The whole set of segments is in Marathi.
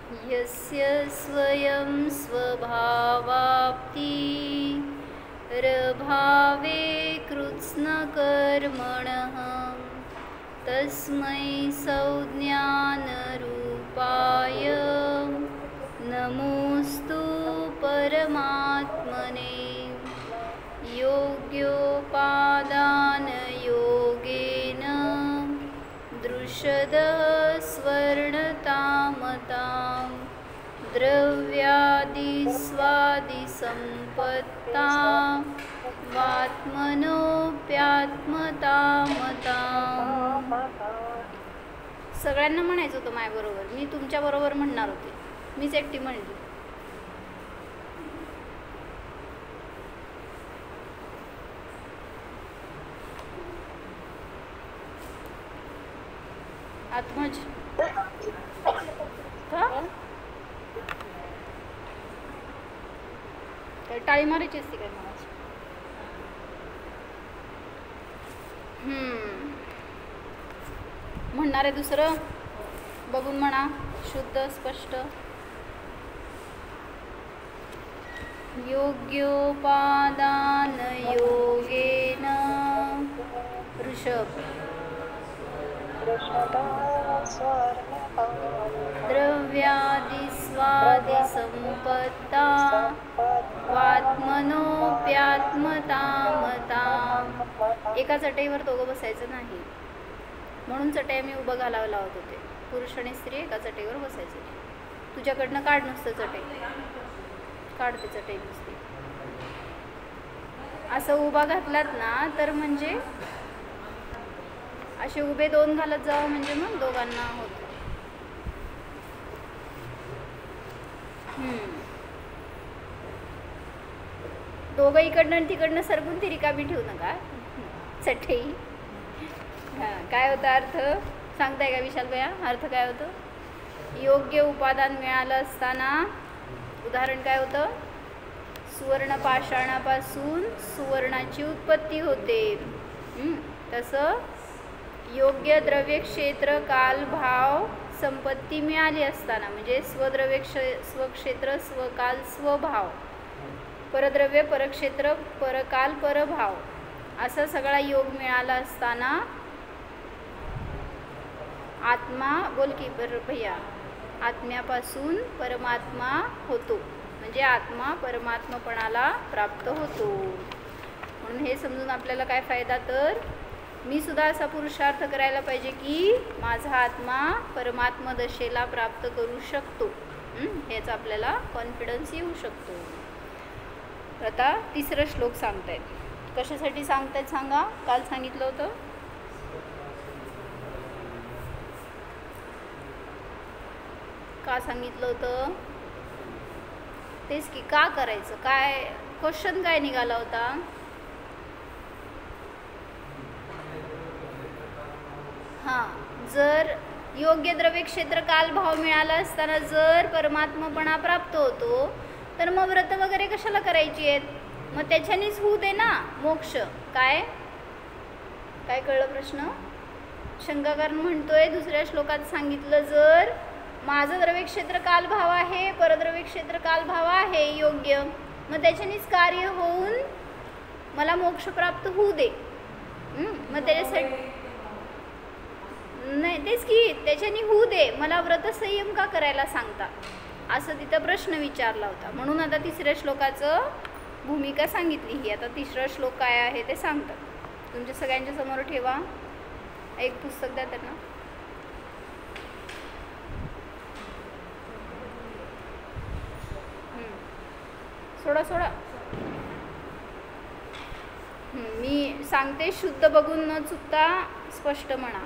यस्य स्वयं स्वभावाप्ति रभावे कृत्स्नकर्मणः तस्मै संज्ञानरूपाय नमोऽस्तु परमात्मने। योग्योपादानयोगेन दृशदः स्वर्णतामतां द्रव्यादिस्वादिसम्पत्तां वात्मनोऽप्यात्मतामताम्। सगळ्यांना म्हणायचं होतं माझ्याबरोबर, मी तुमच्याबरोबर म्हणणार होते, मीच एकटी म्हणली. आत्मज टाळी मारायची असते काय मला? म्हणणार आहे दुसरं, बघून म्हणा, शुद्ध स्पष्ट. योग्योपादान योगेन ऋषभ द्रव्यादिस्वादिसम्पत्ता वात्मनोऽप्यात्मतामताम्. एका चटईवर दोघं बसायचं नाही, म्हणून चटई मी उभं घालावं लावत होते. पुरुष आणि स्त्री एका चटईवर बसायचं नाही. तुझ्याकडनं काढ नुसतं चटई, काढते चटई नुसती. असं उभा घातलात ना तर म्हणजे असे उभे दोन घालत जावं, म्हणजे मग दोघांना होतं. दोघं इकडनं आणि तिकडनं सरकून ती रिकामी ठेवू नका चटई. काय होता अर्थ सांगताय का विशाल भैया? अर्थ काय होतं? योग्य उपादान मिळालं असताना उदाहरण काय होतं? सुवर्ण पाषाणापासून सुवर्णाची उत्पत्ती होते. तसं योग्य द्रव्य क्षेत्र काल भाव संपत्ती मिळाली असताना, म्हणजे स्वद्रव्य स्वक्षेत्र स्वकाल स्वभाव, परद्रव्य परक्षेत्र परकाल परभाव, असा सगळा योग मिळाला असताना आत्मा, बोल की बरं भैया, आत्म्यापासून परमात्मा होतो, म्हणजे आत्मा परमात्मपणाला प्राप्त होतो. म्हणून हे समजून आपल्याला काय फायदा? तर मी सुद्धा असा पुरुषार्थ करायला पाहिजे की माझा आत्मा परमात्मा दशेला प्राप्त करू शकतो. ह्याचा आपल्याला कॉन्फिडन्स येऊ शकतो. आता तिसरा श्लोक सांगतायत. कशासाठी सांगतायत सांगा? काल सांगितलं होतं. का सांगितलं होतं? तेच की, का करायचं? काय क्वेश्चन काय निघाला होता? जर योग्य द्रव्य क्षेत्र काल भाव मिळाला असताना जर परमात्मापणा प्राप्त होतो तर मग व्रत वगैरे कशाला करायची आहेत? मग त्याच्यानेच होऊ दे ना मोक्ष. काय काय कळलं प्रश्न? शंकाकार म्हणतोय दुसऱ्या श्लोकात सांगितलं, जर माझं द्रव्य क्षेत्र काल भाव आहे, परद्रव्य क्षेत्र काल भाव आहे योग्य, मग त्याच्यानेच कार्य होऊन मला मोक्ष प्राप्त होऊ दे. मग त्याच्यासाठी नाही, तेच की, त्याच्याने होऊ दे, मला व्रत संयम का करायला सांगता, असं तिथं प्रश्न विचारला होता. म्हणून आता तिसऱ्या श्लोकाचं भूमिका सांगितली ही. आता तिसरा श्लोक काय आहे ते सांगतात. तुमच्या सगळ्यांच्या समोर ठेवा, एक पुस्तक द्या त्यांना. सोडा सोडा, मी सांगते, शुद्ध बघून न चुकता स्पष्ट म्हणा.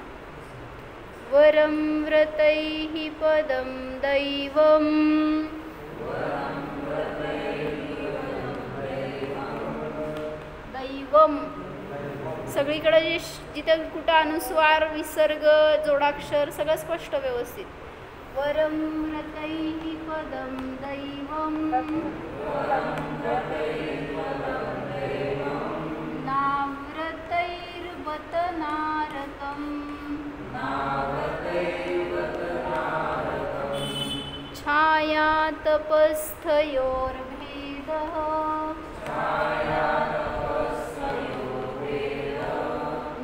वरं व्रतैः पदं दैवं दैवम. सगळीकडे जे जिथं कुठं अनुस्वार विसर्ग जोडाक्षर सगळं स्पष्ट व्यवस्थित. वरं व्रतैः पदं दैवं नाव्रतैर्बत नारकम्. छान छाया तपस्थयोर्भेदः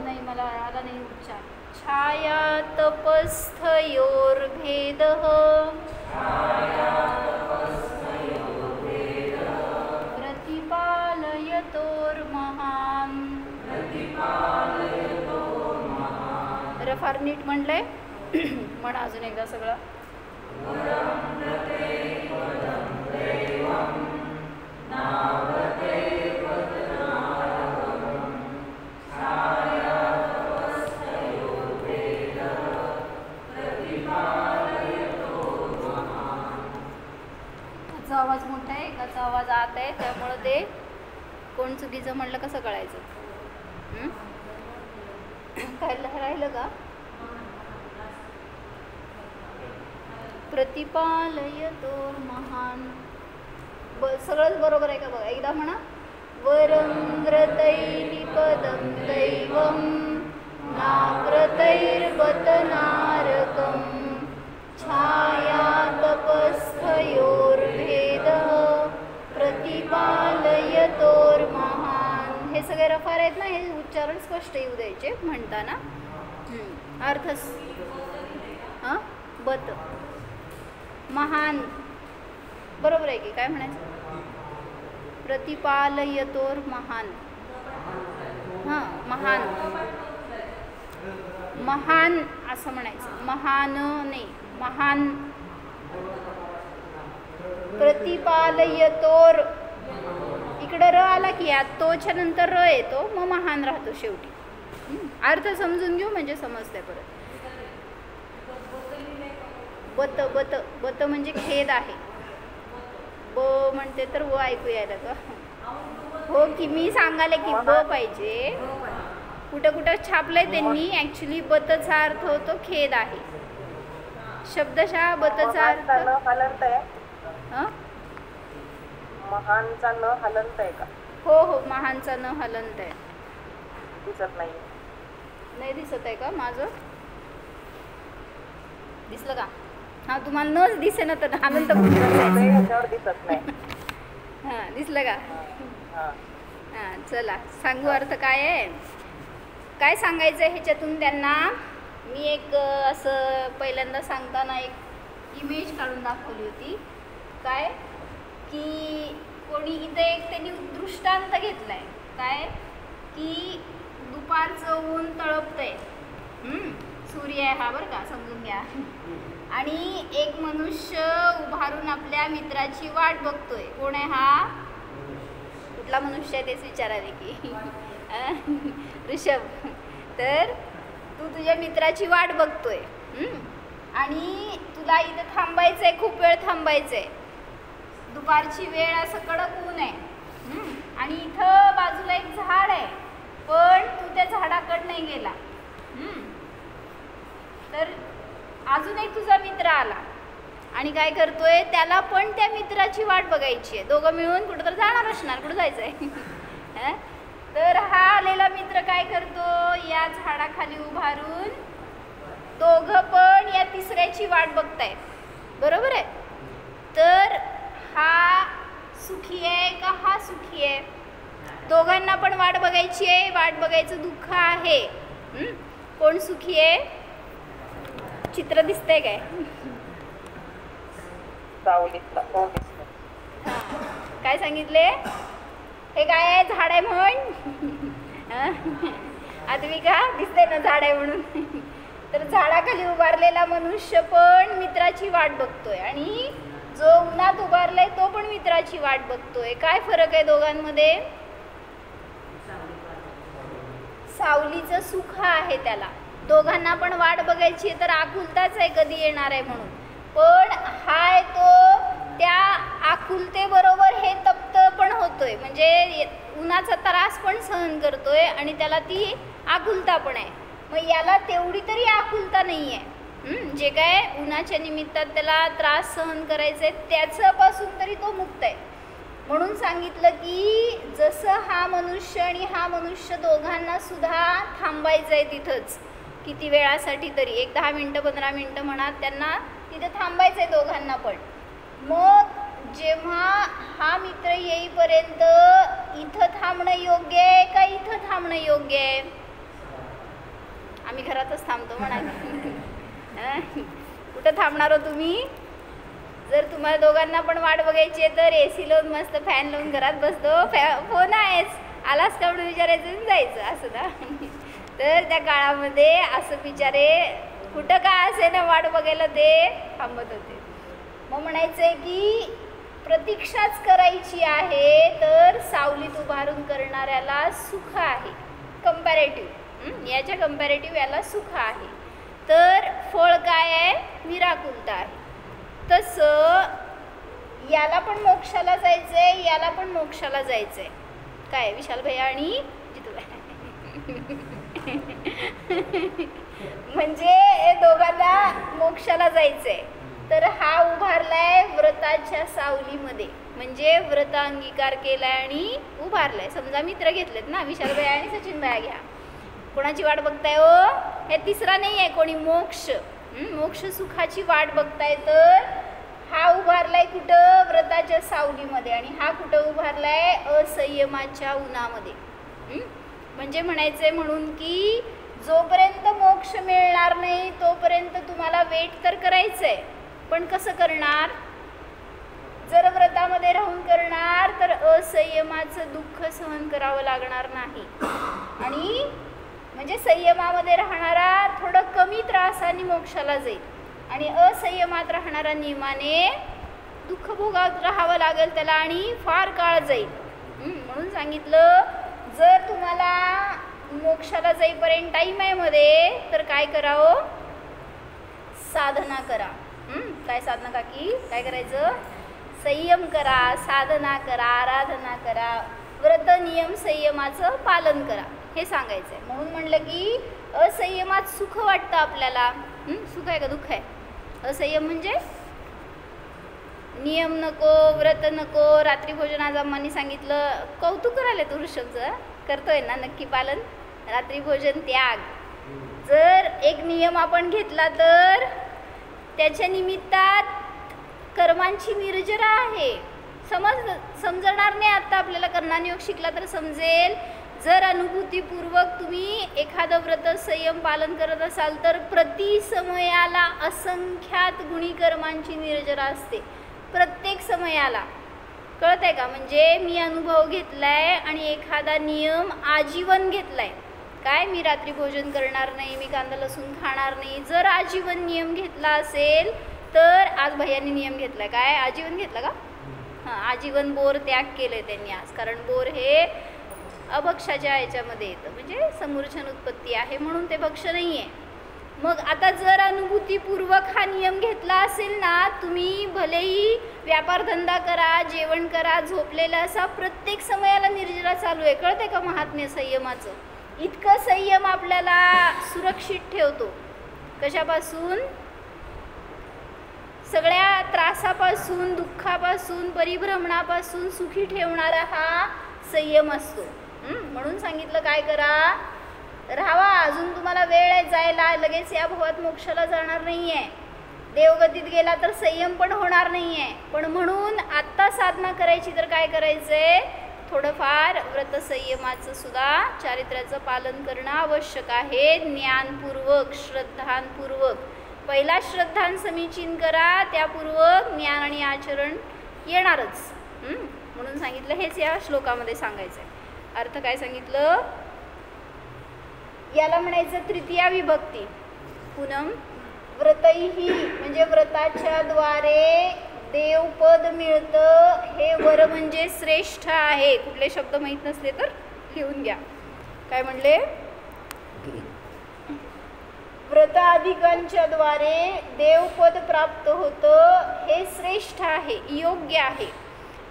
नाही मला आला नाही उच्चार. छाया तपस्थयोर्भेदः प्रतिपालयतोर्महान्. फार नीट म्हणलंय. म्हणा अजून एकदा सगळं. त्याचा आवाज मोठा आहे, एकाचा आवाज आत आहे, त्यामुळं ते कोण चुकीचं म्हणलं कसं कळायचं. काय राहिलं का? प्रतिपालयतोर्महान्. सगळंच बरोबर आहे का बघा, एकदा म्हणा. वरंग्रतैः पदं दैवं नाग्रतैर्बत नारकं छाया तपस्थयोर्भेदः प्रतिपालयतोर्महान्. हे सगळे रफार आहेत ना, हे उच्चारण स्पष्ट येऊ द्यायचे म्हणताना. अर्थ बत महान बरोबर आहे की काय म्हणायचं? प्रतिपालयतोर्महान्. हां महान महान असं म्हणायचं, महान नाही, महान. प्रतिपालयतोर इकडं र आला की या तोच्या नंतर र येतो, मग महान राहतो शेवटी. अर्थ समजून घेऊ म्हणजे समजते परत. बत बत बत म्हणजे खेद आहे. ब म्हणते तर व ऐकू यायला का? हो की मी सांगाले की ब पाहिजे. कुठं कुठं छापलंय त्यांनी. ॲक्च्युली बतचा अर्थ होतो खेद आहे. शब्दशः बतचा अर्थ महानचा न हलंत आहे का? हो हो महानचा न हलंत आहे. दिसत नाही. नाही दिसत आहे का? माझं दिसलं का? हां तुम्हाला नच दिसे ना तर हलंत दिसत नाही. हां दिसलं का? हां चला सांगू अर्थ काय आहे. काय सांगायचं आहे ह्याच्यातून त्यांना. मी एक असं पहिल्यांदा सांगताना एक इमेज काढून दाखवली होती. काय की कोणी इथं एक त्यांनी दृष्टांत घेतला आहे. काय की दुपारचं ऊन तळपतंय. सूर्य आहे हा बरं का, समजून घ्या. आणि एक मनुष्य उभारून आपल्या मित्राची वाट बघतोय. कोण आहे हा? कुठला मनुष्य आहे तेच विचारावे की ऋषभ. तर तू तुझ्या मित्राची वाट बघतोय आणि तुला इथं थांबायचंय, खूप वेळ थांबायचंय. दुपारची वेळ, असं कडक ऊन आहे आणि इथं बाजूला एक झाड आहे, पण तू त्या झाडाकडे नाही गेला. तर अजून एक तुझा मित्र आला आणि काय करतोय, त्याला पण त्या मित्राची वाट बघायची आहे. दोघं मिळून कुठं तर जाणार असणार, कुठं जायचं आहे. तर हा आलेला मित्र काय करतो, या झाडाखाली उभारून दोघं पण या तिसऱ्याची वाट बघतायत. बरोबर आहे. तर हा सुखी आहे का हा सुखी आहे? दोघांना पण वाट बघायची आहे, वाट बघायचं दुःख आहे. कोण सुखी आहे? चित्र दिसतंय काय? काय सांगितले? हे काय आहे? झाड आहे म्हण. आद्विका दिसतंय ना झाड आहे म्हणून. तर झाडाखाली उभारलेला मनुष्य पण मित्राची वाट बघतोय आणि जो उन्हात उभारलाय तो पण मित्राची वाट बघतोय. काय फरक आहे दोघांमध्ये? सावलीचं सुख आहे त्याला. दोघांना पण वाट बघायची तर आकुलताच आहे कधी येणार आहे म्हणून. पण हाय तो त्या आकुलतेबरोबर हे तप्त पण होतोय, म्हणजे उन्हाचा त्रास पण सहन करतोय आणि त्याला ती आकुलता पण आहे. मग याला तेवढी तरी आकुलता नाही आहे. जे काय उन्हाच्या निमित्तात त्याला त्रास सहन करायचे त्याच्यापासून तरी तो मुक्त आहे. म्हणून सांगितलं की जसं हा मनुष्य आणि हा मनुष्य दोघांना सुद्धा थांबायचं आहे तिथंच, किती वेळासाठी तरी, एक 10 मिनटं 15 मिनटं म्हणा, त्यांना तिथे थांबायचं आहे दोघांना पण. मग जेव्हा हा मित्र येईपर्यंत इथं थांबणं योग्य आहे का इथं थांबणं योग्य आहे? आम्ही घरातच थांबतो म्हणा. कुठं थांबणार हो तुम्ही? जर तुम्हाला दोघांना पण वाट बघायची आहे तर AC लावून मस्त फॅन लावून घरात बसतो. फोन आहेच, आलास का म्हणून विचारायचं आणि जायचं असं ना. तर त्या काळामध्ये असं बिचारे कुठं का असे ना वाट बघायला ते थांबत होते. मग म्हणायचं आहे की प्रतीक्षाच करायची आहे तर सावलीत उभारून करणाऱ्याला सुख आहे. कंपॅरेटिव्ह याच्या कंपॅरेटिव्ह याला सुख आहे. तर फळ काय आहे? निराकुलता आहे. तसं याला पण मोक्षाला जायचंय, याला पण मोक्षाला जायचंय. काय विशाल भैया आणि जितू म्हणजे दोघांना मोक्षाला जायचंय. तर हा उभारलाय व्रताच्या सावलीमध्ये, म्हणजे व्रत अंगीकार केलाय आणि उभारलाय. समजा मित्र घेतलेत ना, विशाल भैया आणि सचिन भैया घ्या. कोणाची वाट बघताय हो? हे तिसरा नाही आहे कोणी, मोक्ष सुखाची वाट बघताय. तर हा उभारलाय कुठं? व्रताच्या सावलीमध्ये. आणि हा कुठं उभारलाय? असंयमाच्या उन्हामध्ये. म्हणजे म्हणायचंय म्हणून की जोपर्यंत मोक्ष मिळणार नाही तोपर्यंत तुम्हाला वेट तर करायचंय, पण कसं करणार? जर व्रतामध्ये राहून करणार तर असंयमाचं दुःख सहन करावं लागणार नाही. आणि म्हणजे संयमामध्ये राहणारा थोडं कमी त्रासाने मोक्षाला जाईल आणि असंयमात राहणारा नियमाने दुःख भोगात राहावं लागेल त्याला आणि फार काळ जाईल. म्हणून सांगितलं जर तुम्हाला मोक्षाला जाईपर्यंत टाईम आहे मध्ये तर काय करावं? साधना करा. काय साधना काकी? काय करायचं? संयम करा, साधना करा, आराधना करा, व्रत नियम संयमाचं पालन करा, हे सांगायचं आहे. म्हणून म्हणलं की असंयमात सुख वाटतं आपल्याला. सुख आहे का दुःख आहे? असंयम म्हणजे नियम नको, व्रत नको. रात्री भोजन आज अम्मांनी सांगितलं, कौतुक करायला तू ऋषभचं, करतोय ना नक्की पालन. रात्री भोजन त्याग. जर एक नियम आपण घेतला तर त्याच्या निमित्तात कर्मांची निर्जरा आहे. समजणार नाही आता आपल्याला. कर्णानुयोग शिकला तर समजेल. जर अनुभूतीपूर्वक तुम्ही एखादं व्रत संयम पालन करत असाल तर प्रति समयाला असंख्यात गुणी कर्मांची निर्जरा असते. प्रत्येक समयाला. कळत आहे का? म्हणजे मी अनुभव घेतलाय आणि एखादा नियम आजीवन घेतलाय. काय? मी रात्री भोजन करणार नाही, मी कांदा लसूण खाणार नाही. जर आजीवन नियम घेतला असेल तर आज भैयानी नियम घेतलाय. काय आजीवन घेतला का? हां, आजीवन बोर त्याग केलंय त्यांनी आज. कारण बोर हे अभक्षाच्या ह्याच्यामध्ये येतं, म्हणजे समूर्छन उत्पत्ती आहे म्हणून ते भक्ष नाही आहे. मग आता जर अनुभूतीपूर्वक हा नियम घेतला असेल ना, तुम्ही भलेही व्यापारधंदा करा, जेवण करा, झोपलेला असा, प्रत्येक समयाला निर्जरा चालू आहे. कळते का महात्म्य संयमाचं? इतकं संयम आपल्याला सुरक्षित ठेवतो. कशापासून? सगळ्या त्रासापासून, दुःखापासून, परिभ्रमणापासून सुखी ठेवणारा हा संयम असतो. म्हणून सांगितलं काय करा? राहावा. अजून तुम्हाला वेळ आहे जायला. लगेच या भवात मोक्षाला जाणार नाही आहे. देवगतीत गेला तर संयम पण होणार नाही आहे. पण म्हणून आत्ता साधना करायची तर काय करायचं आहे? थोडंफार व्रत संयमाचं सुद्धा चारित्र्याचं पालन करणं आवश्यक आहे. ज्ञानपूर्वक, श्रद्धांपूर्वक. पहिला श्रद्धान समीचीन करा, त्यापूर्वक ज्ञान आणि आचरण येणारच. म्हणून सांगितलं हेच या श्लोकामध्ये सांगायचं आहे. अर्थ काय सांगितलं? याला म्हणायचं तृतीया विभक्ती. पूनम, व्रतैही म्हणजे व्रताच्या द्वारे देवपद मिळतं. हे वर म्हणजे श्रेष्ठ आहे. कुठले शब्द माहीत नसले तर लिहून घ्या. काय म्हणले? व्रताधिकांच्या द्वारे देवपद प्राप्त होतं. हे श्रेष्ठ आहे, योग्य आहे.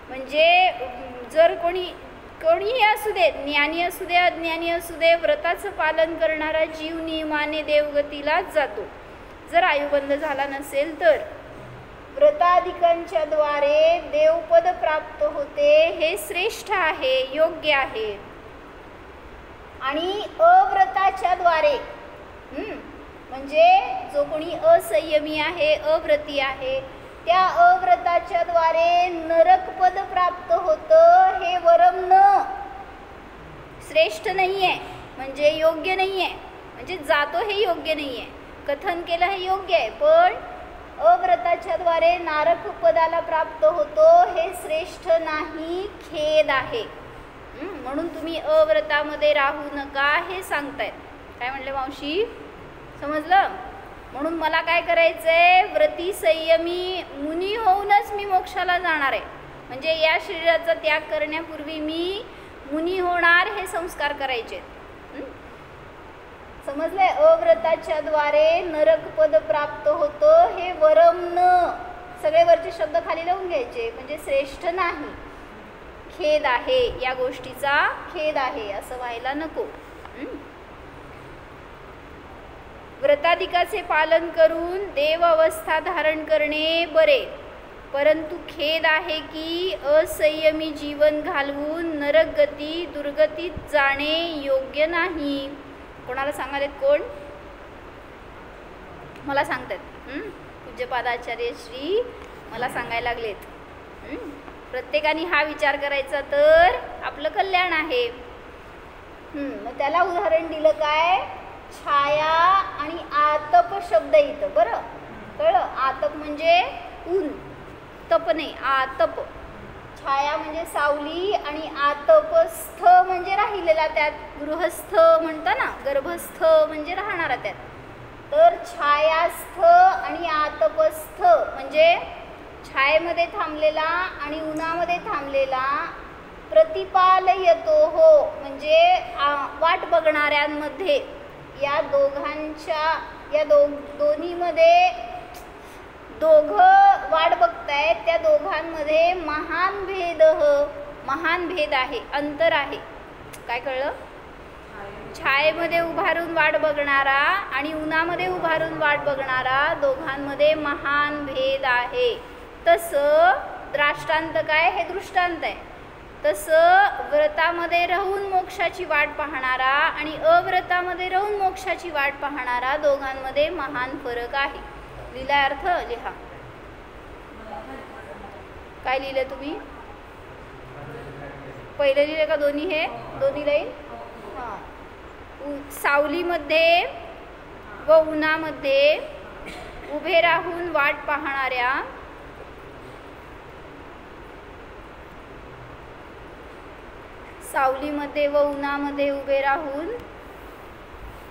म्हणजे जर कोणीही असू दे, ज्ञानी असू दे, अज्ञानी असू दे, व्रताचं पालन करणारा जीव नियमाने देवगतीलाच जातो. जर आयुबंध झाला नसेल तर व्रताधिकांच्या द्वारे देवपद प्राप्त होते. हे श्रेष्ठ आहे, योग्य आहे. आणि अव्रताच्या द्वारे म्हणजे जो कोणी असंयमी आहे, अव्रती आहे, त्या अव्रताच्या द्वारे नरकपद प्राप्त होतं, हे वरम न श्रेष्ठ नाही आहे, म्हणजे योग्य नाही आहे, म्हणजे जातो हे योग्य नाही आहे, कथन केलं हे योग्य आहे, पण अव्रताच्या द्वारे नारक पदाला प्राप्त होतो हे श्रेष्ठ नाही, खेद आहे. म्हणून तुम्ही अव्रतामध्ये राहू नका हे सांगतायत. काय म्हणले मावशी, समजलं? म्हणून मला काय करायचंय, व्रती संयमी मुनी होऊनच मी मोक्षाला जाणार आहे, म्हणजे या शरीराचा त्याग करण्यापूर्वी मी मुनी होणार, हे संस्कार करायचे. समजलंय? अव्रताच्या द्वारे नरकपद प्राप्त होतं, हे वरम न, सगळे वरचे शब्द खाली लावून घ्यायचे, म्हणजे श्रेष्ठ नाही, खेद आहे, या गोष्टीचा खेद आहे, असं व्हायला नको. व्रताधिकाचे पालन करून देव अवस्था धारण करणे बरे, परंतु खेद आहे की असंयमी जीवन घालवून नरक गती दुर्गतीत जाणे योग्य नाही. कोणाला सांगालेत? कोण मला सांगतात? पूज्यपादाचार्य श्री मला सांगायला लागलेत. प्रत्येकाने हा विचार करायचा तर आपलं कल्याण आहे. मग त्याला उदाहरण दिलं काय, छाया आणि आतप शब्द इथं. बरं कळलं? आतप म्हणजे ऊन, तप नाही, आतप. छाया म्हणजे सावली आणि आतप स्थ म्हणजे राहिलेला, त्यात गृहस्थ म्हणता ना, गर्भस्थ म्हणजे राहणारा त्यात. तर छायास्थ आणि आतपस्थ म्हणजे छायेमध्ये थांबलेला आणि उन्हामध्ये थांबलेला, प्रतिपालयतो हो म्हणजे वाट बघणाऱ्यांमध्ये, या दोघांच्या, या दोन्हीमध्ये दोघं वाट बघतायत, त्या दोघांमध्ये महान भेद आहे, अंतर आहे. काय कळलं? छायेमध्ये उभारून वाट बघणारा आणि उन्हामध्ये उभारून वाट बघणारा, दोघांमध्ये महान भेद आहे. तसं द्राष्टांत काय, हे दृष्टांत आहे. तसं व्रतामध्ये राहून मोक्षाची वाट पाहणारा आणि अव्रतामध्ये राहून मोक्षाची वाट पाहणारा, दोघांमध्ये महान फरक आहे. लिहिला अर्थ? लिहा. काय लिहिलं तुम्ही? पहिलं लिहिलं का दोन्ही? हे दोन्ही लाईन. सावलीमध्ये व उन्हामध्ये उभे राहून वाट पाहणाऱ्या, सावलीमध्ये व उन्हामध्ये उभे राहून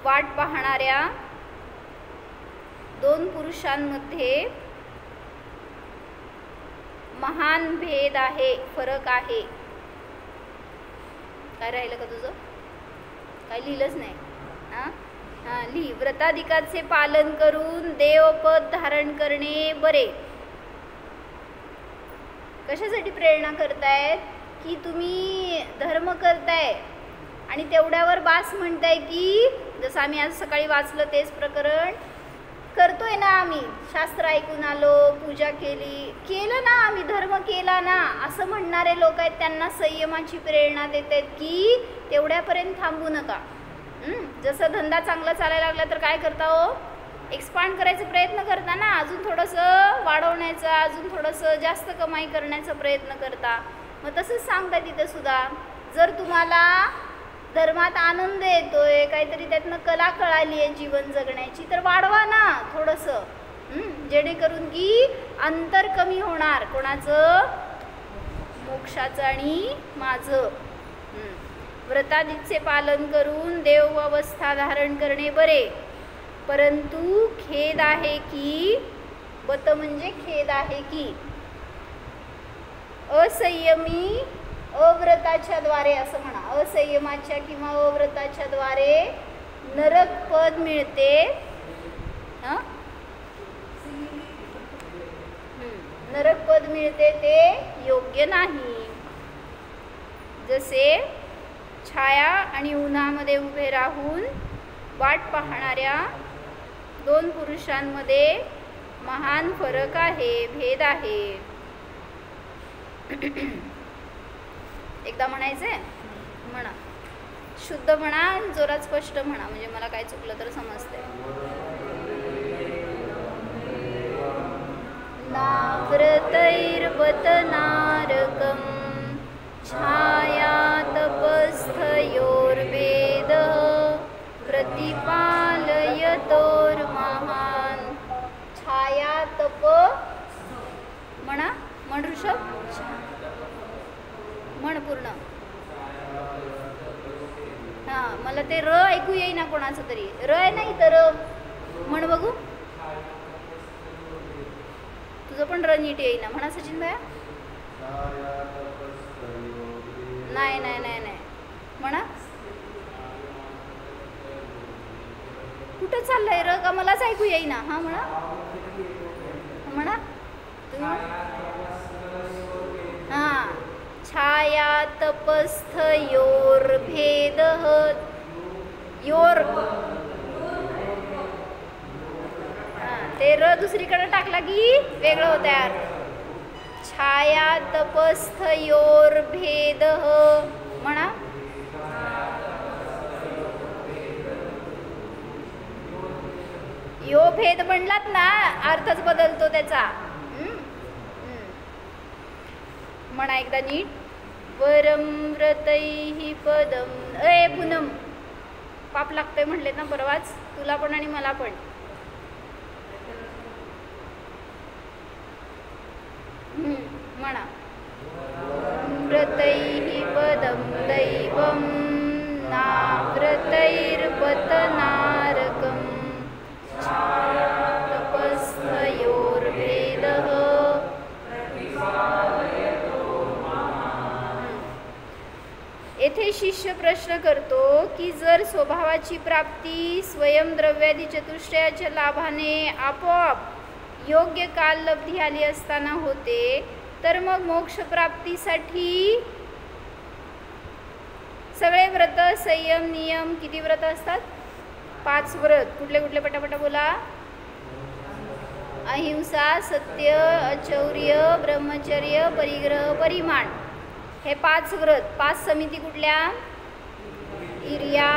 वाट पाहणाऱ्या दोन पुरुषांमध्ये महान भेद आहे, फरक आहे. काय राहिलं का तुझं? काय लिहिलंच नाही? हां लिही. व्रताधिकाचे पालन करून देवपद धारण करणे बरे. कशासाठी प्रेरणा करतायत? की तुम्ही धर्म करताय आणि तेवढ्यावर बास म्हणताय की, जसं आम्ही आज सकाळी वाचलं तेच प्रकरण, करतोय ना आम्ही, शास्त्र ऐकून आलो, पूजा केलं ना आम्ही, धर्म केला ना, असं म्हणणारे लोक आहेत. त्यांना संयमाची प्रेरणा देत आहेत की तेवढ्यापर्यंत थांबू नका. जसं धंदा चांगला चालायला लागला तर काय करता हो, एक्सपांड करायचा प्रयत्न करता ना, अजून थोडंसं वाढवण्याचा, अजून थोडंसं जास्त कमाई करण्याचा प्रयत्न करता. मग तसंच सांगता तिथं सुद्धा, जर तुम्हाला धर्मात आनंद येतोय, काहीतरी त्यातनं कला कळाली आहे जीवन जगण्याची, तर वाढवा ना थोडंसं, जेणेकरून की अंतर कमी होणार. कोणाचं? मोक्षाचं आणि माझं. व्रतादीचे पालन करून देव अवस्था धारण करणे बरे, परंतु खेद आहे की, बत म्हणजे खेद आहे की, असंयमी अव्रताच्या द्वारे, असं म्हणा, असंयमाच्या किंवा अव्रताच्या द्वारे नरक पद मिळते. नरक पद मिळते ते योग्य नाही. जसे छाया आणि उन्हामध्ये उभे राहून वाट पाहणाऱ्या दोन पुरुषांमध्ये महान फरक आहे, भेद आहे. एकदा म्हणायचंय? म्हणा, शुद्ध म्हणा, जोरात स्पष्ट म्हणा, म्हणजे मला काय चुकलं तर समजतंय. व्रतैर्बतनारकं छायातपस्थयोर्वेदः प्रतिपालयतोर्महान्. छाया तप म्हणा, म्हण ऋषभ, म्हण पूर्ण. हा, मला ते र ऐकू येईना कोणाचं तरी. र आहे नाही तर म्हण बघू. तुझं पण र नीट येईना. म्हणा सचिन भैया. नाही नाही नाही नाही म्हणा. कुठं चाललंय र का मलाच ऐकू येईना. हा म्हणा, म्हणा तुम्ही. हा, छाया तपस्थयोर्भेदः. योर ते र दुसरीकडे टाकला की वेगळं होतं यार. छाया तपस्थयोर्भेदः म्हणा. यो भेद म्हणलात ना, अर्थच बदलतो त्याचा. म्हणा एकदा नीट. वरम व्रतैः पदम. ए पूनम, पाप लागतंय म्हणले ना परवाच, तुला पण आणि मला पण. म्हणा. व्रतैः पदम दैवं नाव्रतैर्बतनारकं तपस्थयोर्भेदः. येथे शिष्य प्रश्न करतो की जर स्वभावाची प्राप्ती स्वयं द्रव्यादी चतुष्टयाच्या लाभाने आपोआप योग्य काल लब्धी आली असताना होते, तर मग मोक्षप्राप्तीसाठी सगळे व्रत, संयम, नियम, किती व्रत असतात? 5 व्रत. कुठले कुठले पटापटा बोला. अहिंसा, सत्य, अचौर्य, ब्रह्मचर्य, परिग्रह, परिमाण. हे 5 व्रत. 5 समिती कुठल्या? इर्या,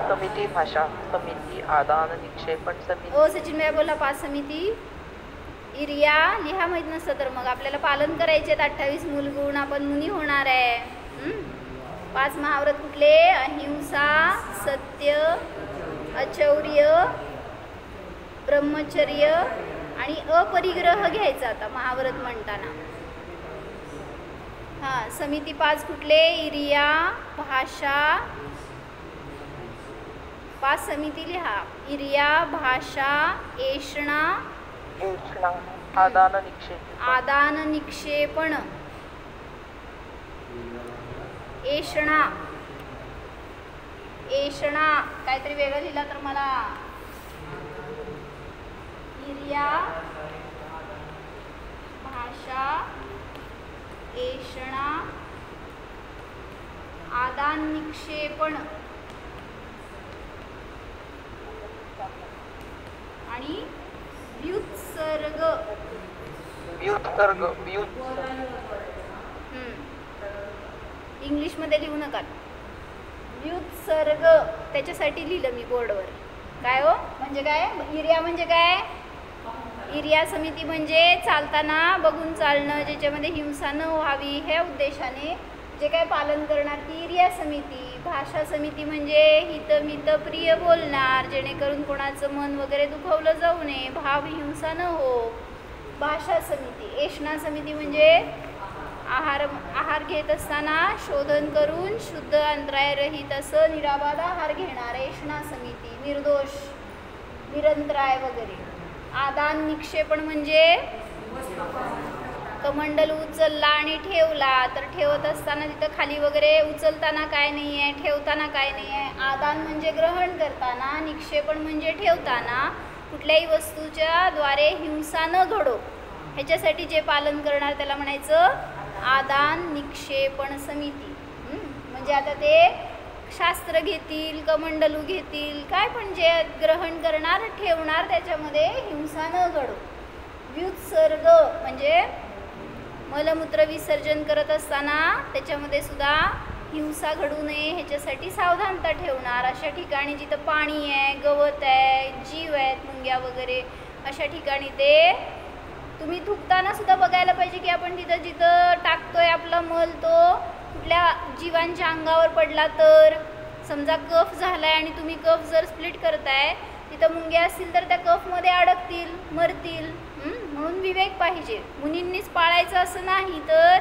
समिती, भाषा समिती, आदान निक्षेपण समिती. ओ सचिन भैया बोला. 5 समिती. इर्या लिहा, माहीत नसतं तर मग आपल्याला पालन करायचे. 28 मूलगुण. आपण मुनी होणार आहे. 5 महाव्रत कुठले? अहिंसा, सत्य, अचौर्य, ब्रह्मचर्य आणि अपरिग्रह घ्यायचा आता महाव्रत म्हणताना. हा, समिती 5 कुठले? इर्या, भाषा. 5 समिती लिहा. इर्या, भाषा, एषणा, आदान निक्षेपण. आदान निक्षेपण. एषणा, एषणा काहीतरी वेगळं लिहिला तर मला. इर्या, भाषा, एषणा, आदान निक्षेपण आणि व्युत्सर्ग. व्युत्सर्ग. इंग्लिशमध्ये लिहू नका. व्युत्सर्ग त्याच्यासाठी लिहिलं मी बोर्डवर. काय हो म्हणजे काय? इर्या म्हणजे काय? इर्या समिती म्हणजे चालताना बघून चालणं, ज्याच्यामध्ये हिंसा न व्हावी ह्या उद्देशाने जे काय पालन करणार ती इर्या समिती. भाषा समिती म्हणजे हितमित प्रिय बोलणार, जेणेकरून कोणाचं मन वगैरे दुखवलं जाऊ नये, भाव हिंसा न हो. भाषा समिती. एषणा समिती म्हणजे आहार घेत असताना शोधन करून शुद्ध अंतरायरहित असं निराबाध आहार घेणार एषणा समिती. निर्दोष, निरंतराय वगैरे. आदान निक्षेपण म्हणजे कमंडल उचलला आणि ठेवला, तर ठेवत असताना तिथं खाली वगैरे उचलताना काय नाही आहे, ठेवताना काय नाही आहे. आदान म्हणजे ग्रहण करताना, निक्षेपण म्हणजे ठेवताना. कुठल्याही वस्तूच्या द्वारे हिंसा न घडो ह्याच्यासाठी जे पालन करणार त्याला म्हणायचं आदान निक्षेपण समिती. म्हणजे आता ते शास्त्र घेतील, कमंडलू घेतील, काय पण जे ग्रहण करणार, ठेवणार, त्याच्यामध्ये हिंसा न घडो. व्युत्सर्ग म्हणजे मलमूत्र विसर्जन करत असताना त्याच्यामध्ये सुद्धा हिंसा घडू नये ह्याच्यासाठी सावधानता ठेवणार. अशा ठिकाणी जिथं पाणी आहे, गवत आहे, जीव आहेत, मुंग्या वगैरे, अशा ठिकाणी ते तुम्ही थुकताना सुद्धा बघायला पाहिजे की आपण तिथं जिथं टाकतोय आपला मल तो कुठल्या जीवांच्या अंगावर पडला. तर समजा कफ झालाय आणि तुम्ही कफ जर स्प्लिट करताय, तिथं मुंग्या असतील तर त्या कफमध्ये अडकतील, मरतील. म्हणून विवेक पाहिजे. मुनींनीच पाळायचं असं नाही, तर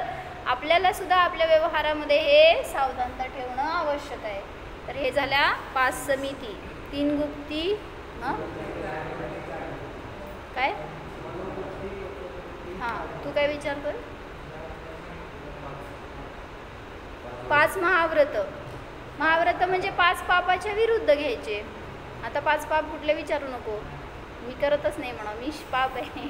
आपल्याला सुद्धा आपल्या व्यवहारामध्ये हे सावधानता ठेवणं आवश्यक आहे. तर हे झाल्या 5 समिती, 3 गुप्ती. काय तू काय विचारतोय? 5 महाव्रत. महाव्रत म्हणजे 5 पापाच्या विरुद्ध घ्यायचे. आता 5 पाप कुठले विचारू नको, मी करतच नाही म्हणा, मी पाप आहे.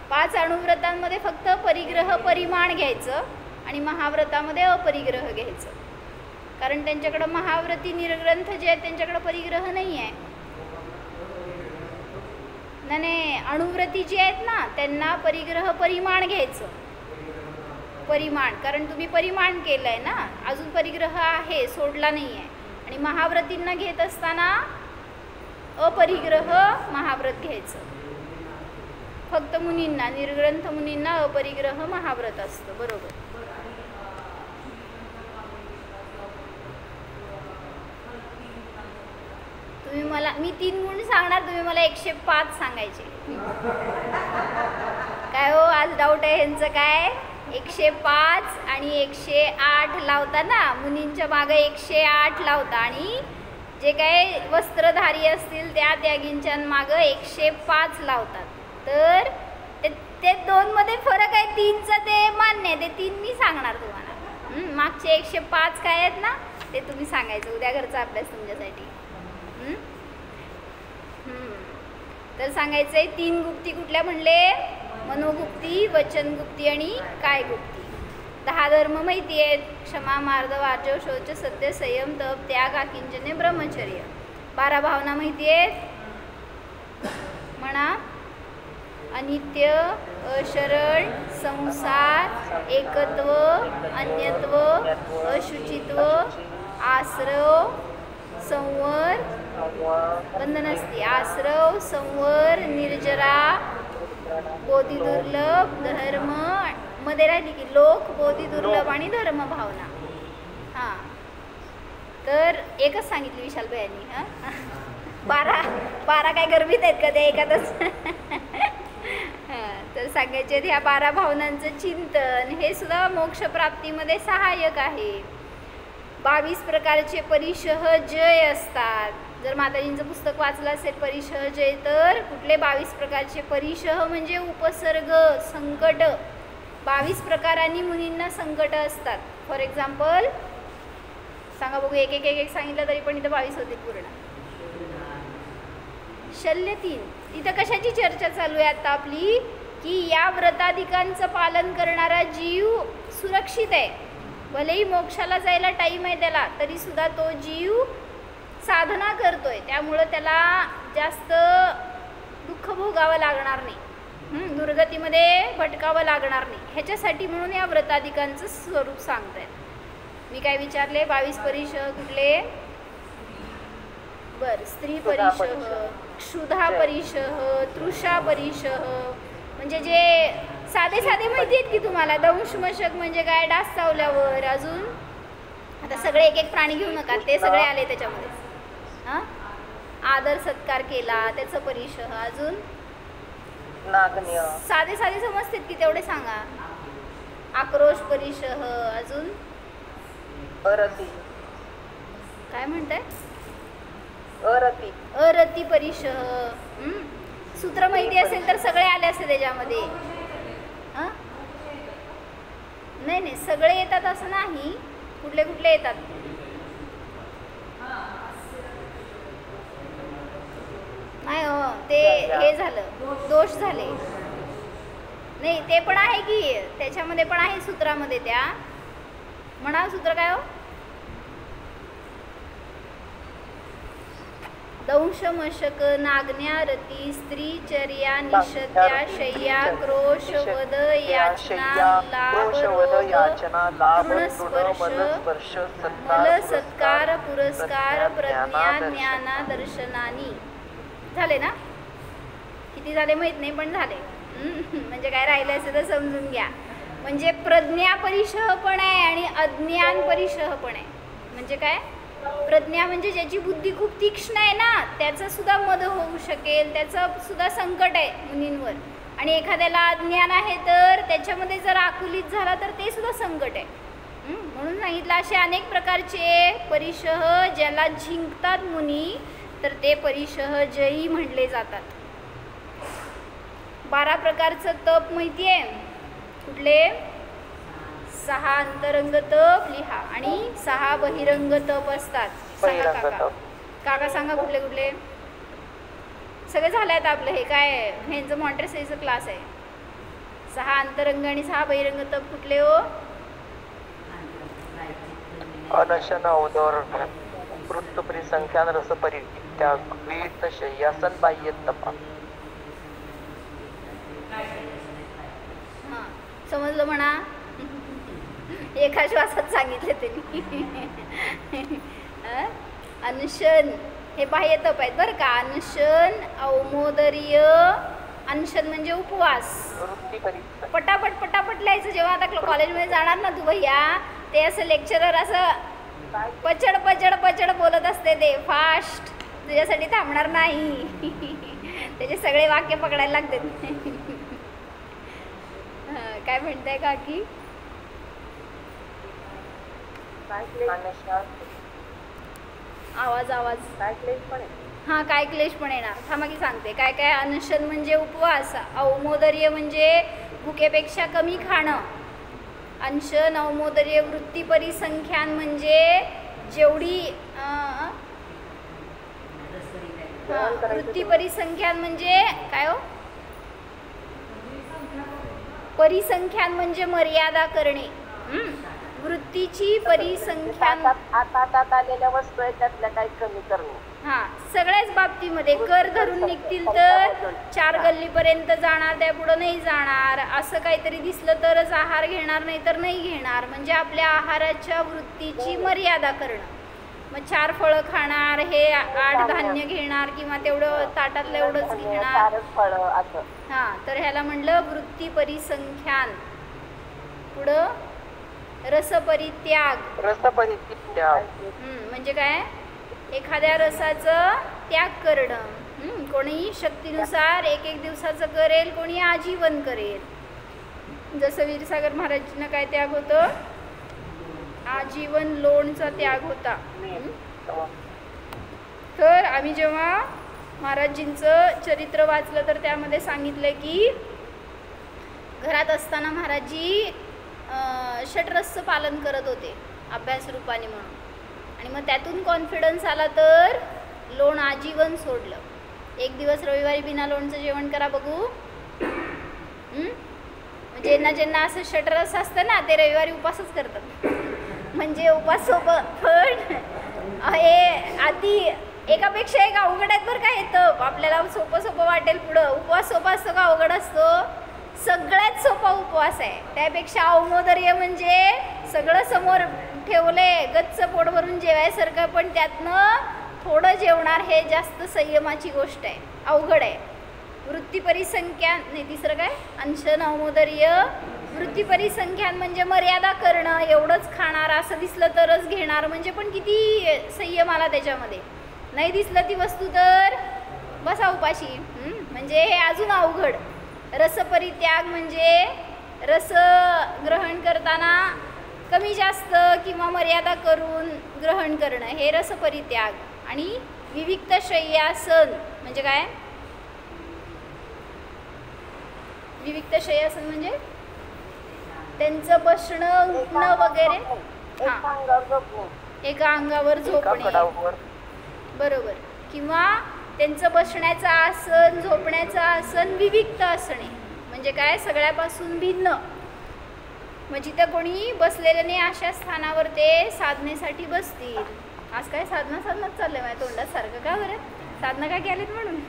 5 अणुव्रतांमध्ये फक्त परिग्रह परिमाण घ्यायचं आणि महाव्रतामध्ये अपरिग्रह घ्यायचं. कारण त्यांच्याकडं महाव्रती निर्ग्रंथ जे आहेत त्यांच्याकडं परिग्रह नाही आहे. नाही, अणुव्रती जी आहेत ना त्यांना परिग्रह परिमाण घ्यायचं. परिमाण, कारण तुम्ही परिमाण केलं आहे ना, अजून परिग्रह आहे, सोडला नाही आहे. आणि महाव्रतींना घेत असताना अपरिग्रह महाव्रत घ्यायचं. फक्त मुनींना, निर्ग्रंथ मुनींना अपरिग्रह महाव्रत असतं. बरोबर. तुम्ही मला, मी 3 गुण सांगणार, तुम्ही मला 105 सांगायचे. काय हो, आज डाऊट आहे ह्यांचं काय? 105 आणि 108 लावता ना, मुनींच्या मागं 108 लावता आणि जे काय वस्त्रधारी असतील त्या त्यागींच्या मागं 105 लावतात. तर ते 2 मध्ये फरक आहे. 3चा ते मान्य आहे, ते 3 मी सांगणार तुम्हाला. मागचे 105 काय आहेत ना ते तुम्ही सांगायचं. उद्या घरचा अभ्यास तुमच्यासाठी. तर सांगायचं आहे 3 गुप्ती कुठल्या म्हणले? मनोगुप्ती, वचनगुप्ती आणि काय गुप्ती. 10 धर्म माहिती आहेत. क्षमा, मार्द, वाचव, शौच, सत्य, संयम, तप, त्याग, आकिंचन्य, ब्रह्मचर्य. 12 भावना माहिती आहेत म्हणा. अनित्य, अशरण, संसार, एकत्व, अन्यत्व, अशुचित्व, आश्रव, संवर, बंधन असते. आश्रव, संवर, निर्जरा, बोधी दुर्लभ, धर्म मध्ये राहिली की लोक, बोधी दुर्लभ आणि धर्म भावना. तर एकच सांगितली विशाल भैयांनी. 12 काय गर्भित आहेत का ते एखादच? तर सांगायचे ह्या 12 भावनांचं चिंतन हे सुद्धा मोक्षप्राप्तीमध्ये सहाय्यक आहे. 22 प्रकारचे परिशह जय असतात. जर माताजींचं पुस्तक वाचलं असेल परिशह जय, तर कुठले 22 प्रकारचे परिशह म्हणजे उपसर्ग, संकट. 22 प्रकारांनी मुनींना संकट असतात. फॉर एक्झाम्पल सांगा बघू, एक सांगितलं तरी पण इथं 22 होतील पूर्ण. शल्य 3. इथं कशाची चर्चा चालू आहे आता आपली? की या व्रताधिकांचं पालन करणारा जीव सुरक्षित आहे. भलेही मोक्षाला जायला टाईम आहे त्याला, तरी सुद्धा तो जीव साधना करतोय, त्यामुळं त्याला जास्त दुःख भोगावं लागणार नाही, दुर्गतीमध्ये भटकावं लागणार नाही. ह्याच्यासाठी म्हणून या व्रताधिकांचं स्वरूप सांगतायत. मी काय विचारले? 22 परिशह कुठले? बर, स्त्री परिशह, क्षुधा परिशह, तृषा परिशह, म्हणजे जे साधे माहिती आहेत की तुम्हाला. दंश मशक म्हणजे काय? डास चावल्यावर. अजून आता सगळे एक प्राणी घेऊ नका, ते सगळे आले त्याच्यामध्ये. आदर सत्कार केला त्याचं परिशह. अजून साधे समजतात की तेवढे सांगा. आक्रोश परिशह. अजून काय म्हणताय? अरती परिशह. सूत्र माहिती असेल तर सगळे आले असते त्याच्यामध्ये. नाही सगळे येतात असं नाही, कुठले कुठले येतात. नाही हो, ते हे झालं, दोष झाले. नाही ते पण आहे की त्याच्यामध्ये पण आहे सूत्रामध्ये. त्या म्हणा सूत्र काय हो? दंश मशक, नागन्या, रती, स्त्री, चर्या, निषद्या, शय्या, क्रोश, वध, याचना, लाभ, तृणस्पर्श, मल, सत्कार, पुरस्कार, प्रज्ञा, ज्ञाना, दर्शनानी. झाले ना? किती झाले माहीत नाही पण झाले. म्हणजे काय राहिलं असेल तर समजून घ्या. म्हणजे प्रज्ञा परिशह पण आहे आणि अज्ञान परिशह पण आहे. म्हणजे काय, प्रज्ञा म्हणजे ज्याची बुद्धी खूप तीक्ष्ण आहे ना, त्याचं सुद्धा मद होऊ शकेल, त्याचं सुद्धा संकट आहे मुनींवर. आणि एखाद्याला अज्ञान आहे तर त्याच्यामध्ये जर आकुलित झाला तर ते सुद्धा संकट आहे. म्हणून सांगितलं असे अनेक प्रकारचे परिशह ज्याला जिंकतात मुनी तर ते परिशह जयी म्हणले जातात. 12 प्रकारचं तप माहिती आहे कुठले? 6 अंतरंग तप लिहा आणि 6 बहिरंग तप असतात. सांगा काका सांगा कुठले कुठले? सगळे झाले आहेत आपलं. हे काय ह्यांचं मॉन्टेसरीचं क्लास आहे. 6 अंतरंग आणि 6 बहिरंग तप कुठले हो? अनशन अवदर वृत्त परिसंख्यान रस परित्याग विविक्त शय्यासन बाह्य तपा. हां समजलं म्हणा. एका श्वासात सांगितले त्यांनी. अनशन हे बाह्य तप आहेत बरं का. अनशन औमोदर्य. अनशन म्हणजे उपवास. पटापट पटापट लिहायचं. जेव्हा आता कॉलेजमध्ये जाणार ना तू भैया, ते असं लेक्चरर असं पचड पचड पचड बोलत असते, ते फास्ट तुझ्यासाठी थांबणार नाही. त्याचे सगळे वाक्य पकडायला लागतात. काय म्हणताय काकी? आवाज आवाज हां काय क्लेश पण येणार. थांबा की सांगते काय काय. अनशन म्हणजे उपवास. औमोदर्य म्हणजे भुकेपेक्षा कमी खाणं. अनशन औमोदर्य. वृत्ती परिसंख्यान म्हणजे जेवढी वृत्ती परिसंख्यान म्हणजे काय हो? परिसंख्यान म्हणजे मर्यादा करणे. वृत्तीची परिसंख्यान हातात आलेल्या वस्तू आहेत त्यातल्या काही कमी करणे. हां सगळ्याच बाबतीमध्ये. कर धरून निघतील तर 4 गल्लीपर्यंत जाणार, त्या पुढं नाही जाणार. असं काहीतरी दिसलं तरच आहार घेणार, नाही तर नाही घेणार. म्हणजे आपल्या आहाराच्या वृत्तीची मर्यादा करणं. मग 4 फळं खाणार, हे 8 धान्य घेणार किंवा तेवढं ताटातलं एवढंच घेणार. हां तर ह्याला म्हणलं वृत्ती परिसंख्यान. पुढं रसपरित्याग. म्हणजे काय, एखाद्या रसाचं त्याग करणं. कोणी शक्तीनुसार एक दिवसाचं करेल, कोणी आजीवन करेल. जसं वीरसागर महाराजांना काय त्याग होतं? आजीवन लोणचा त्याग होता. तर आम्ही जेव्हा महाराजींचं चरित्र वाचलं तर त्यामध्ये सांगितलं की घरात असताना महाराजी षटरसचं पालन करत होते अभ्यास रूपाने म्हणून. आणि मग त्यातून कॉन्फिडन्स आला तर लोण आजीवन सोडलं. एक दिवस रविवारी बिना लोणचं जेवण करा बघू. ज्यांना ज्यांना असं षटरस असतं ना ते रविवारी उपासच करतात. म्हणजे उपासोबत पण हे आधी एकापेक्षा एक अवघड आहेत बरं का. हे तप आपल्याला सोपं सोपं वाटेल पुढं. उपवास सोपा असतो का अवघड असतो? सगळ्यात सोपा उपवास आहे. त्यापेक्षा औमोदर्य म्हणजे सगळं समोर ठेवले, गच्च पोट भरून जेवायसारखं, पण त्यातनं थोडं जेवणार हे जास्त संयमाची गोष्ट आहे, अवघड आहे. वृत्ती परिसंख्यान नाही, तिसरं काय अनशन औमोदर्य. वृत्ती परिसंख्यान म्हणजे मर्यादा करणं, एवढंच खाणार, असं दिसलं तरच घेणार. म्हणजे पण किती संयम आला त्याच्यामध्ये. नाही दिसलं ती वस्तू तर बसा उपाशी. म्हणजे हे अजून अवघड. रसपरित्याग म्हणजे रस ग्रहण करताना कमी जास्त किंवा मर्यादा करून ग्रहण करणं, हे रसपरित्याग. आणि विविक्त शय्यासन म्हणजे काय? विविक्त शय्यासन म्हणजे त्यांचं बसणं, उठणं वगैरे एका अंगावर झोपणे, बरोबर. किंवा त्यांचं बसण्याचं आसन, झोपण्याचं आसन विविक्त असणे. म्हणजे काय? सगळ्यापासून भिन्न. मग जिथं कोणी बसलेलं नाही अशा स्थानावर ते साधनेसाठी बसतील. आज काय साधनाच चाललंय माझ्या तोंडात सारखं. का बरं? साधना का केलीत म्हणून?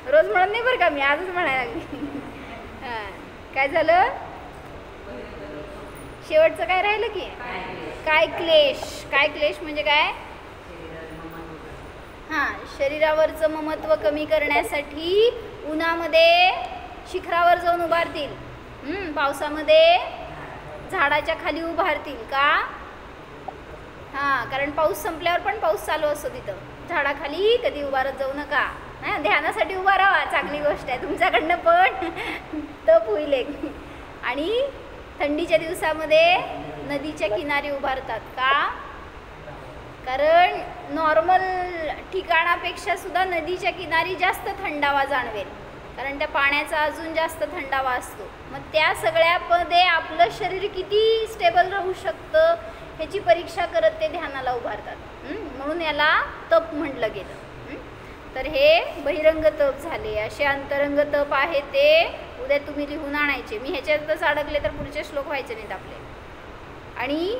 रोज म्हणत नाही बरं का मी, आजच म्हणायला लागली. हां काय झालं? शेवटचं काय राहिलं की काय क्लेश. काय क्लेश म्हणजे काय? हां, शरीरावरचं ममत्व कमी करण्यासाठी उन्हामध्ये शिखरावर जाऊन उभारतील, पावसामध्ये झाडाच्या खाली उभारतील का? हां, कारण पाऊस संपल्यावर पण पाऊस चालू असतो तिथं. झाडाखाली कधी उभारत जाऊ नका. हां, ध्यानासाठी उभा राहा, चांगली गोष्ट आहे. तुमच्याकडनं पण तप होईल एक. आणि थंडीच्या दिवसामध्ये नदीच्या किनारी उभारतात का? कारण नॉर्मल ठिकाणापेक्षा सुद्धा नदीच्या किनारी जास्त थंडावा जाणवेल, कारण त्या पाण्याचा अजून जास्त थंडावा असतो. मग त्या सगळ्यामध्ये आपलं शरीर किती स्टेबल राहू शकतं ह्याची परीक्षा करत ते ध्यानाला उभारतात. म्हणून याला तप म्हटलं गेलं. तर हे बहिरंग तप झाले. असे अंतरंग तप आहे ते उद्या तुम्ही लिहून आणायचे. मी ह्याच्यातच अडकले तर पुढचे श्लोक व्हायचे नाहीत आपले. आणि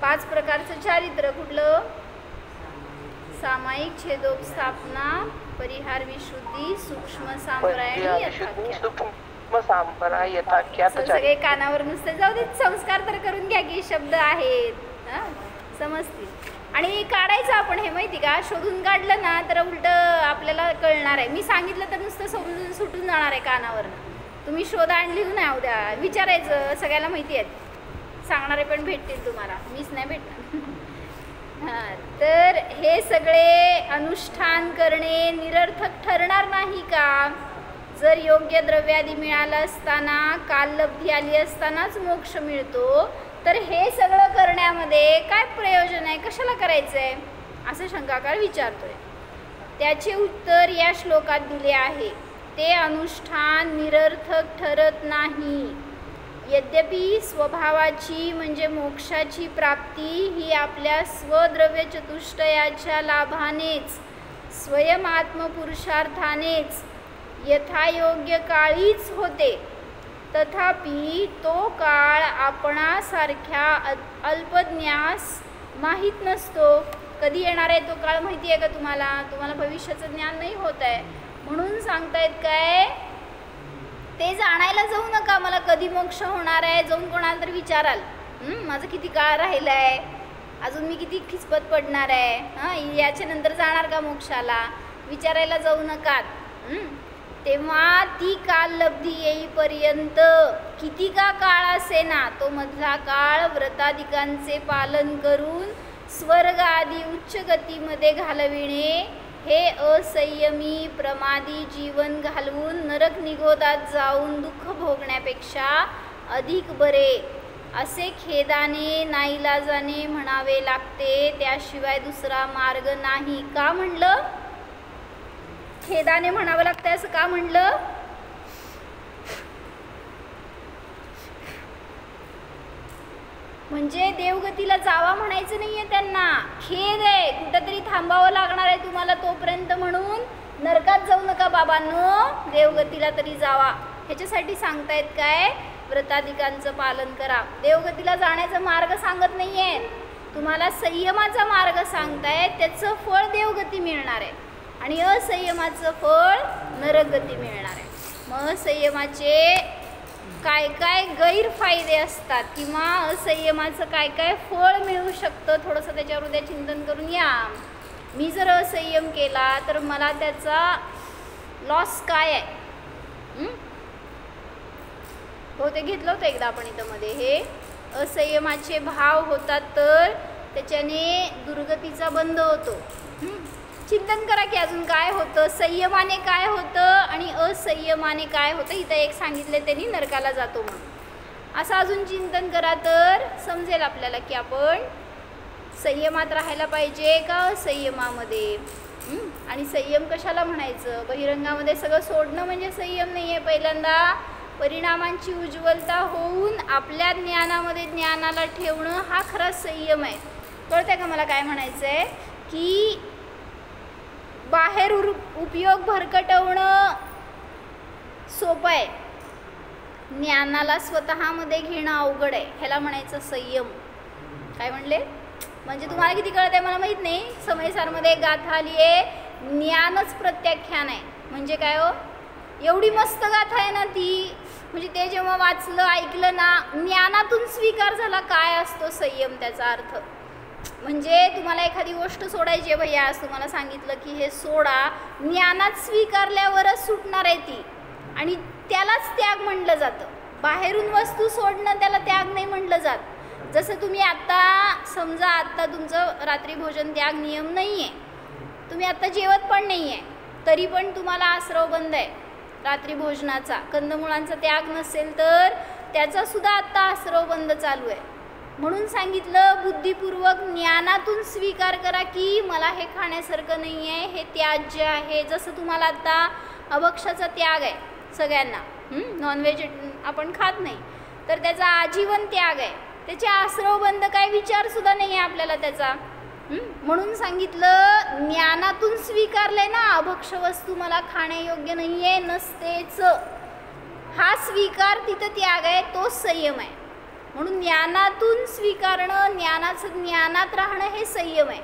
5 प्रकारचं चारित्र्य कुठलं? सामायिक, छेदोपस्थापना, परिहार, विशुद्धी, सूक्ष्म सांप्रायणी, यथाख्यात. सगळे कानावर नुसते जाऊ दे, संस्कार तर करून घ्या की शब्द आहेत समजतील. आणि काढायचं आपण हे माहिती का, शोधून काढलं ना तर उलट आपल्याला कळणार आहे. मी सांगितलं तर नुसतं समजून सुटून जाणार आहे कानावरनं. तुम्ही शोधा आणि लिहून नाही उद्या विचारायचं. सगळ्याला माहिती आहेत, सांगणारे पण भेटतील तुम्हाला, मीच नाही भेटणार. हां, तर हे सगळे अनुष्ठान करणे निरर्थक ठरणार नाही का? जर योग्य द्रव्यादी मिळालं असताना, काललब्धी आली असतानाच मोक्ष मिळतो, तर हे सगळं करण्यामध्ये काय प्रयोजन आहे, कशाला करायचं आहे, असं शंकाकार विचारतोय. त्याचे उत्तर या श्लोकात दिले आहे. ते अनुष्ठान निरर्थक ठरत नाही. यद्यपि स्वभावाची म्हणजे मोक्षाची प्राप्ती ही आपल्या स्वद्रव्य चतुष्टयाच्या लाभानेच, स्वयं आत्मपुरुषार्थानेच यथायोग्य काळीच होते. तथापि तो काळ आपणासारख्या अल्पज्ञास माहीत नसतो. कधी येणार आहे तो काळ माहिती आहे का तुम्हाला? तुम्हाला भविष्याचं ज्ञान नाही होत आहे. म्हणून सांगतायत काय, ते जाणायला जाऊ नका. मला कधी मोक्ष होणार आहे जाऊन कोणाला तर विचाराल, माझं किती काळ राहिला आहे, अजून मी किती खिसपत पडणार आहे, याच्या नंतर जाणार का मोक्षाला, विचारायला जाऊ नका. तेव्हा ती काललब्धी येईपर्यंत किती का काळ असे ना, तो मधला काळ व्रतादिकांचे पालन करून स्वर्ग आदी उच्च गतीमध्ये घालविणे हे असंयमी प्रमादी जीवन घालवून नरक निगोदात जाऊन दुःख भोगण्यापेक्षा अधिक बरे, असे खेदाने नाईलाजाने म्हणावे लागते. त्याशिवाय दुसरा मार्ग नाही. का म्हणलं खेदाने म्हणावं लागतं असं? का म्हणलं? म्हणजे देवगतीला जावा म्हणायचं नाहीये त्यांना, खेद आहे, कुठंतरी थांबावं लागणार आहे तुम्हाला तोपर्यंत, म्हणून नरकात जाऊ नका बाबांनो, देवगतीला तरी जावा. ह्याच्यासाठी सांगतायत काय, व्रतादिकांचं पालन करा. देवगतीला जाण्याचा मार्ग सांगत नाहीये तुम्हाला, संयमाचा मार्ग सांगतायत. त्याचं फळ देवगती मिळणार आहे आणि असंयमाचं फळ नरकगती मिळणार आहे. मग संयमाचे काय काय गैरफायदे असतात किंवा असंयमाचं काय काय फळ मिळू शकतं, थोडंसं त्याच्यावर उद्या चिंतन करून या. मी जर असंयम केला तर मला त्याचा लॉस काय आहे? बहुतेक घेतलं होतं एकदा आपण इथं मध्ये. हे असंयमाचे भाव होतात तर त्याच्याने दुर्गतीचा बंध होतो. चिंतन करा की अजून काय होतं, संयमाने काय होतं आणि असंयमाने काय होतं. इथं एक सांगितले त्यांनी नरकाला जातो म्हणून. असं अजून चिंतन करा तर समजेल आपल्याला की आपण संयमात राहायला पाहिजे का असंयमामध्ये. आणि संयम कशाला म्हणायचं? बहिरंगामध्ये सगळं सोडणं म्हणजे संयम नाही आहे. पहिल्यांदा परिणामांची उज्ज्वलता होऊन आपल्या ज्ञानामध्ये ज्ञानाला ठेवणं हा खरा संयम आहे. कळतंय का मला काय म्हणायचं आहे? की बाहेर उपयोग भरकटवणं सोपं आहे, ज्ञानाला स्वतःमध्ये घेणं अवघड आहे. ह्याला म्हणायचं संयम. काय म्हणले? म्हणजे तुम्हाला किती कळत आहे मला माहीत नाही. समयसारमध्ये एक गाथा आली आहे, ज्ञानच प्रत्याख्यान आहे. म्हणजे काय हो, एवढी मस्त गाथा आहे ना ती, म्हणजे ते जेव्हा वाचलं ऐकलं ना, ज्ञानातून स्वीकार झाला काय असतो संयम, त्याचा अर्थ. म्हणजे तुम्हाला एखादी गोष्ट सोडायची आहे भैया, आज तुम्हाला सांगितलं की हे सोडा, ज्ञानात स्वीकारल्यावरच सुटणार आहे ती, आणि त्यालाच त्याग म्हटलं जातं. बाहेरून वस्तू सोडणं त्याला त्याग नाही म्हटलं जात. जसं तुम्ही आत्ता समजा, आत्ता तुमचं रात्री भोजन त्याग नियम नाही आहे, तुम्ही आत्ता जेवत पण नाही आहे, तरी पण तुम्हाला आश्रव बंद आहे रात्री भोजनाचा. कंदमुळांचा त्याग नसेल तर त्याचासुद्धा आत्ता आश्रव बंद चालू आहे. म्हणून सांगितलं बुद्धिपूर्वक ज्ञानातून स्वीकार करा की मला हे खाण्यासारखं नाही आहे, हे त्याज्य आहे. जसं तुम्हाला आत्ता अभक्षाचा त्याग आहे सगळ्यांना, नॉनव्हेज आपण खात नाही, तर त्याचा आजीवन त्याग आहे, त्याचे आश्रव बंद काय विचारसुद्धा नाही आहे आपल्याला त्याचा. म्हणून सांगितलं ज्ञानातून स्वीकारले ना, अभक्ष वस्तू मला खाण्यायोग्य नाही आहे, नसतेच, हा स्वीकार तिथं त्याग आहे, तोच संयम आहे. म्हणून ज्ञानातून स्वीकारणं, ज्ञानात राहणं हे संयम आहे,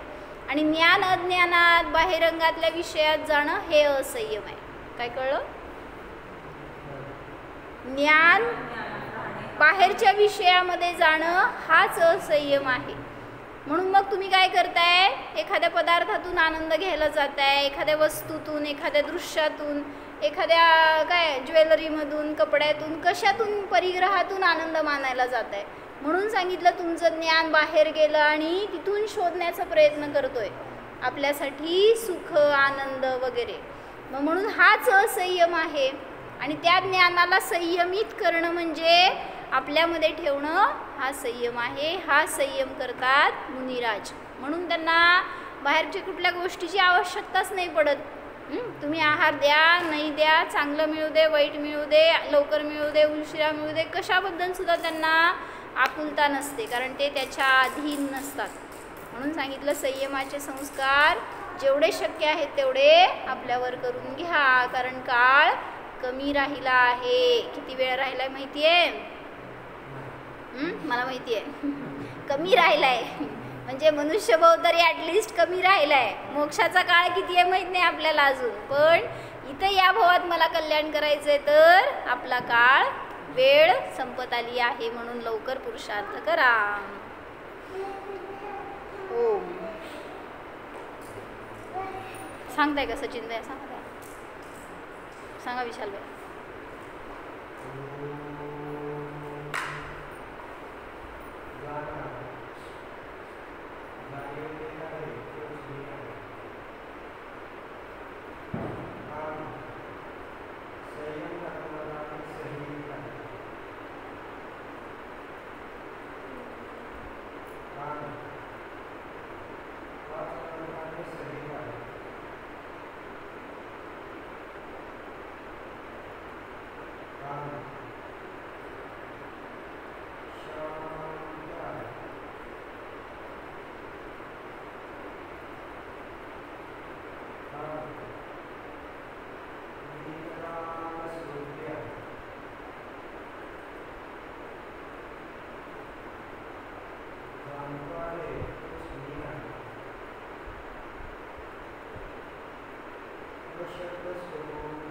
आणि ज्ञान अज्ञानात बाहेरंगातल्या विषयात जाणं हे असंयम आहे. काय कळलं? ज्ञान बाहेरच्या विषयामध्ये जाणं हाच असंयम आहे. म्हणून मग तुम्ही काय करताय, एखाद्या पदार्थातून आनंद घ्यायला जाताय, एखाद्या वस्तूतून, एखाद्या दृश्यातून, एखाद्या काय ज्वेलरीमधून, कपड्यातून, कशातून, परिग्रहातून आनंद मानायला जात आहे. म्हणून सांगितलं तुमचं ज्ञान बाहेर गेलं आणि तिथून शोधण्याचा प्रयत्न करतोय आपल्यासाठी सुख, आनंद वगैरे. मग म्हणून हाच असंयम आहे, आणि त्या ज्ञानाला संयमित करणं म्हणजे आपल्यामध्ये ठेवणं हा संयम आहे. हा संयम करतात मुनिराज. म्हणून त्यांना बाहेरच्या कुठल्या गोष्टीची आवश्यकताच नाही पडत. तुम्ही आहार द्या, नाही द्या, चांगलं मिळू दे, वाईट मिळू दे, लवकर मिळू दे, उशिरा मिळू दे, कशाबद्दलसुद्धा त्यांना आकुलता नसते, कारण ते त्याच्या अधीन नसतात. म्हणून सांगितलं संयमाचे संस्कार जेवढे शक्य आहेत तेवढे आपल्यावर करून घ्या, कारण काळ कमी राहिला आहे. किती वेळ राहिला आहे माहिती आहे? मला माहिती आहे कमी राहिला आहे, म्हणजे मनुष्यभाव तरी ॲटलिस्ट कमी राहिला आहे. मोक्षाचा काळ किती आहे माहीत नाही आपल्याला अजून, पण इथं या भावात मला कल्याण करायचं आहे, तर आपला काळ, वेळ संपत आली आहे. म्हणून लवकर पुरुषार्थ करा. हो, सांगताय का सचिन भाई? सांगा विशाल भाई. शब्द स्वरूप